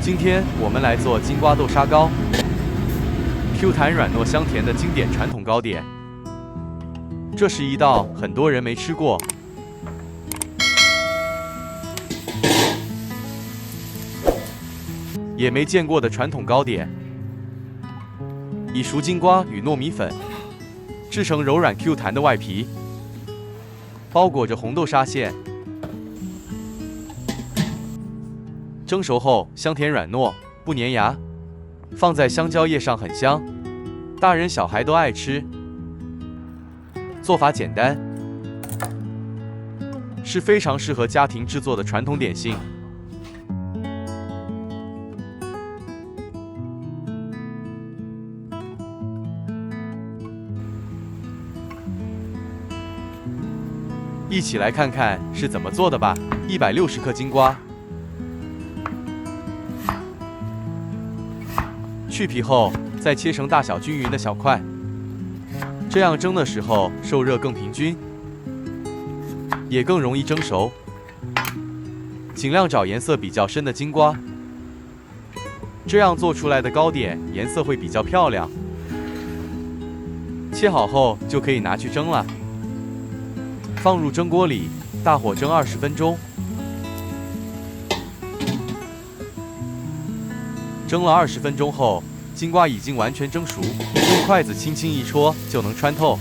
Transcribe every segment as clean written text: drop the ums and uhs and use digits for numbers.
今天我们来做金瓜豆沙糕，Q 弹软糯香甜的经典传统糕点。这是一道很多人没吃过，也没见过的传统糕点。以熟金瓜与糯米粉制成柔软 Q 弹的外皮，包裹着红豆沙馅。 蒸熟后香甜软糯，不粘牙，放在香蕉叶上很香，大人小孩都爱吃。做法简单，是非常适合家庭制作的传统点心。一起来看看是怎么做的吧。160克金瓜。 去皮后，再切成大小均匀的小块，这样蒸的时候受热更平均，也更容易蒸熟。尽量找颜色比较深的金瓜，这样做出来的糕点颜色会比较漂亮。切好后就可以拿去蒸了，放入蒸锅里，大火蒸20分钟。 蒸了20分钟后，金瓜已经完全蒸熟，用筷子轻轻一戳就能穿透。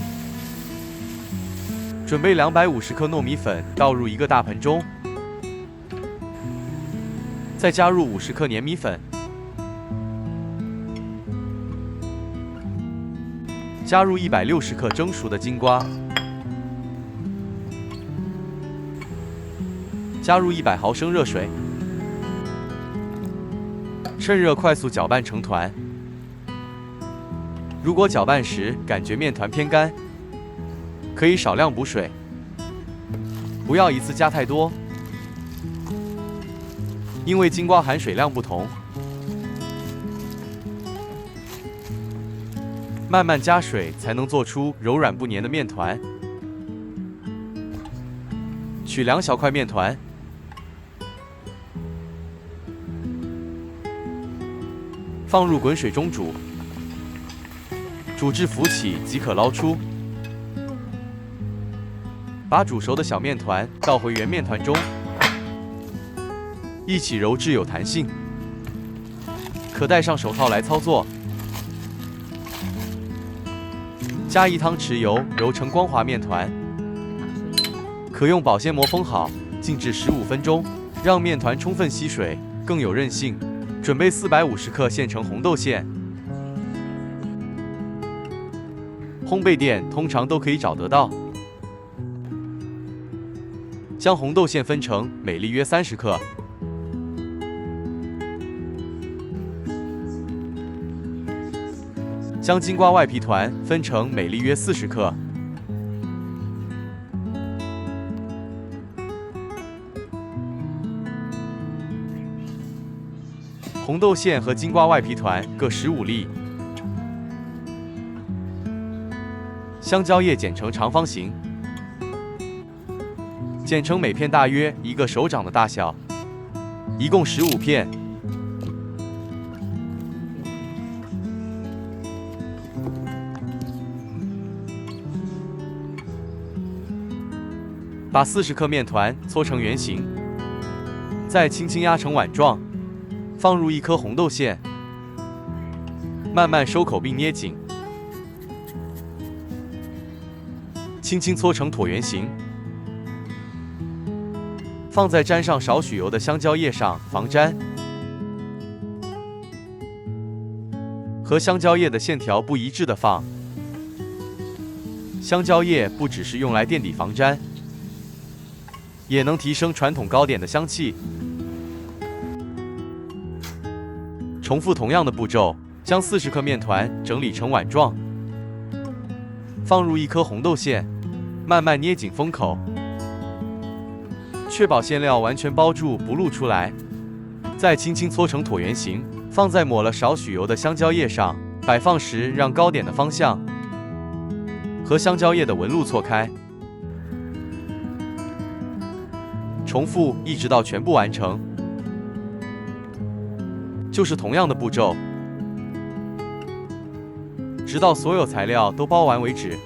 准备250克糯米粉，倒入一个大盆中，再加入50克粘米粉，加入160克蒸熟的金瓜，加入100毫升热水。 趁热快速搅拌成团。如果搅拌时感觉面团偏干，可以少量补水，不要一次加太多，因为金瓜含水量不同。慢慢加水才能做出柔软不粘的面团。取2小块面团。 放入滚水中煮，煮至浮起即可捞出。把煮熟的小面团倒回圆面团中，一起揉至有弹性。可戴上手套来操作。加1汤匙油，揉成光滑面团。可用保鲜膜封好，静置15分钟，让面团充分吸水，更有韧性。 准备450克现成红豆馅，烘焙店通常都可以找得到。将红豆馅分成每粒约30克，将金瓜外皮团分成每粒约40克。 红豆馅和金瓜外皮团各15粒，香蕉叶剪成长方形，剪成每片大约1个手掌的大小，一共15片。把40克面团搓成圆形，再轻轻压成碗状。 放入1颗红豆馅，慢慢收口并捏紧，轻轻搓成椭圆形，放在沾上少许油的香蕉叶上防粘。和香蕉叶的线条不一致的放。香蕉叶不只是用来垫底防粘，也能提升传统糕点的香气。 重复同样的步骤，将40克面团整理成碗状，放入1颗红豆馅，慢慢捏紧封口，确保馅料完全包住不露出来。再轻轻搓成椭圆形，放在抹了少许油的香蕉叶上。摆放时让糕点的方向和香蕉叶的纹路错开。重复一直到全部完成。就是同样的步骤，直到所有材料都包完为止。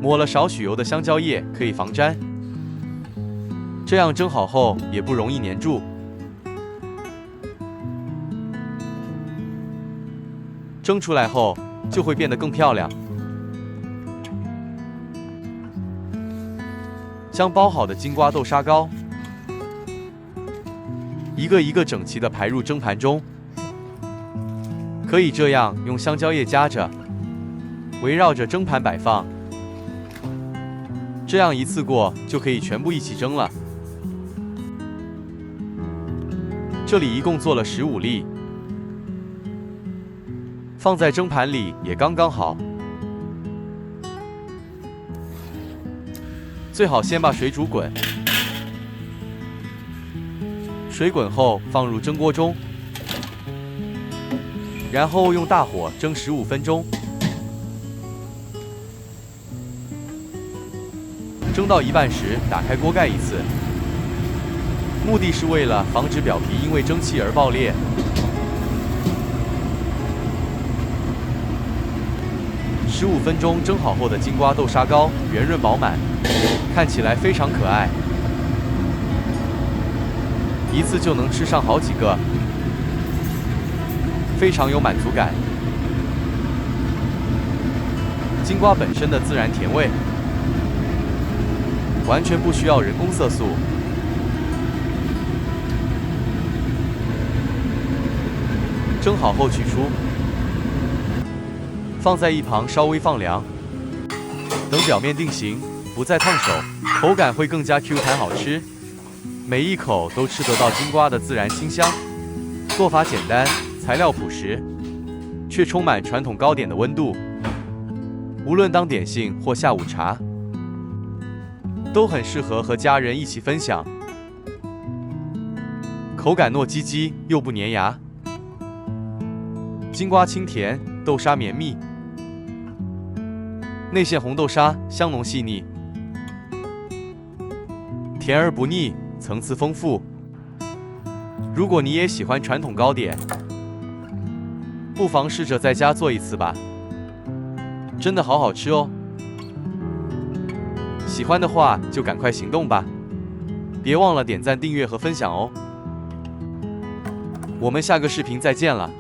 抹了少许油的香蕉叶可以防粘，这样蒸好后也不容易粘住。蒸出来后就会变得更漂亮。将包好的金瓜豆沙糕一个一个整齐地排入蒸盘中，可以这样用香蕉叶夹着，围绕着蒸盘摆放。这样一次过就可以全部一起蒸了。这里一共做了15粒，放在蒸盘里也刚刚好。最好先把水煮滚，水滚后放入蒸锅中，然后用大火蒸15分钟。蒸到一半时，打开锅盖一次，目的是为了防止表皮因为蒸汽而爆裂。15分钟蒸好后的金瓜豆沙糕圆润饱满，看起来非常可爱，一次就能吃上好几个，非常有满足感。金瓜本身的自然甜味，完全不需要人工色素。蒸好后取出，放在一旁稍微放凉，等表面定型，不再烫手，口感会更加 Q 弹好吃，每一口都吃得到金瓜的自然清香。做法简单，材料朴实，却充满传统糕点的温度，无论当点心或下午茶，都很适合和家人一起分享。口感糯唧唧又不粘牙，金瓜清甜，豆沙绵密，内馅红豆沙香浓细腻，甜而不腻，层次丰富。如果你也喜欢传统糕点，不妨试着在家做一次吧，真的好好吃哦。喜欢的话就赶快行动吧，别忘了点赞、订阅和分享哦。我们下个视频再见了。